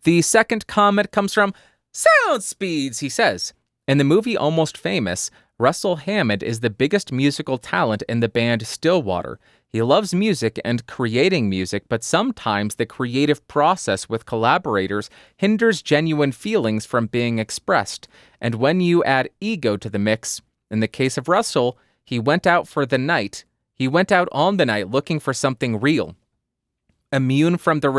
The second comment comes from Sound Speeds. He says, in the movie Almost Famous, Russell Hammond is the biggest musical talent in the band Stillwater. He loves music and creating music, but sometimes the creative process with collaborators hinders genuine feelings from being expressed. And when you add ego to the mix, in the case of Russell, he went out on the night looking for something real, immune from the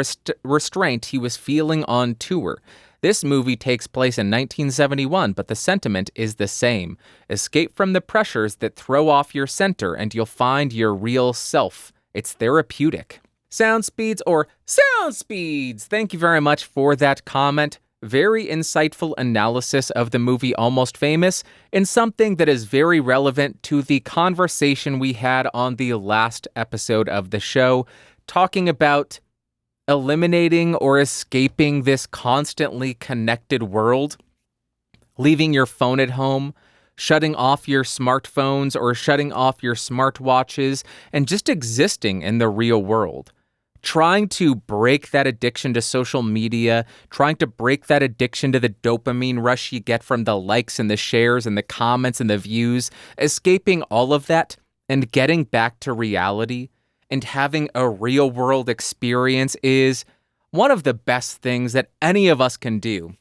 restraint he was feeling on tour. This movie takes place in 1971, but the sentiment is the same. Escape from the pressures that throw off your center and you'll find your real self. It's therapeutic. Sound Speeds or Sound Speeds, thank you very much for that comment. Very insightful analysis of the movie Almost Famous and something that is very relevant to the conversation we had on the last episode of the show, talking about eliminating or escaping this constantly connected world, leaving your phone at home, shutting off your smartphones or shutting off your smartwatches, and just existing in the real world. Trying to break that addiction to social media, trying to break that addiction to the dopamine rush you get from the likes and the shares and the comments and the views, escaping all of that and getting back to reality and having a real-world experience is one of the best things that any of us can do,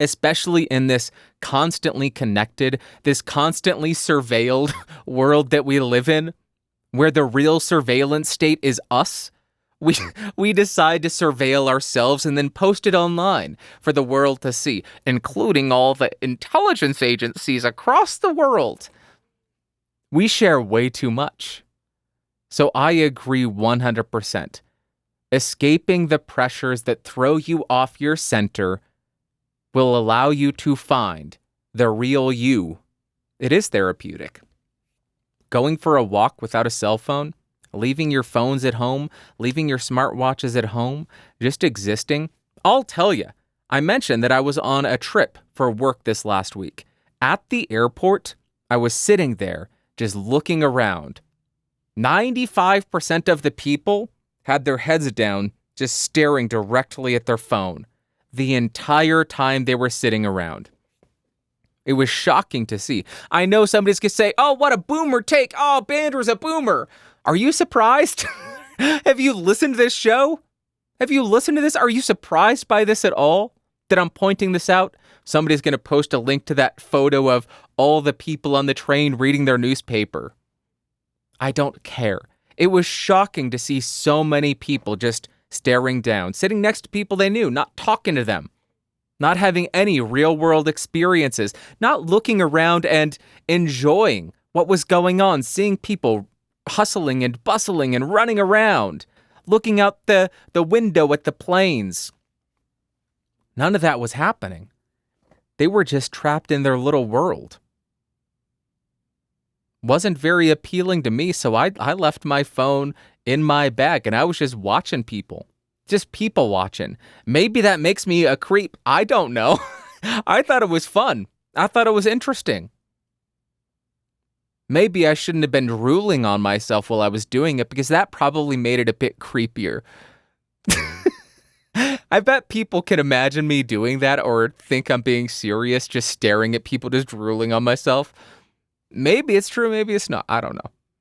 especially in this constantly connected, this constantly surveilled world that we live in, where the real surveillance state is us. We decide to surveil ourselves and then post it online for the world to see, including all the intelligence agencies across the world. We share way too much. So I agree 100%. Escaping the pressures that throw you off your center will allow you to find the real you. It is therapeutic. Going for a walk without a cell phone, leaving your phones at home, leaving your smartwatches at home, just existing. I'll tell you, I mentioned that I was on a trip for work this last week. At the airport, I was sitting there just looking around. 95% of the people had their heads down, just staring directly at their phone the entire time they were sitting around. It was shocking to see. I know somebody's going to say, oh, what a boomer take. Oh, Bander's a boomer. Are you surprised? Have you listened to this show? Have you listened to this? Are you surprised by this at all? That I'm pointing this out? Somebody's going to post a link to that photo of all the people on the train reading their newspaper. I don't care. It was shocking to see so many people just staring down, sitting next to people they knew, not talking to them, not having any real-world experiences, not looking around and enjoying what was going on, seeing people hustling and bustling and running around, looking out the window at the planes. None of that was happening. They were just trapped in their little world. Wasn't very appealing to me, so I left my phone in my bag and I was just watching people. Just people watching. Maybe that makes me a creep. I don't know. I thought it was fun. I thought it was interesting. Maybe I shouldn't have been drooling on myself while I was doing it because that probably made it a bit creepier. I bet people can imagine me doing that or think I'm being serious, just staring at people, just drooling on myself. Maybe it's true, maybe it's not. I don't know.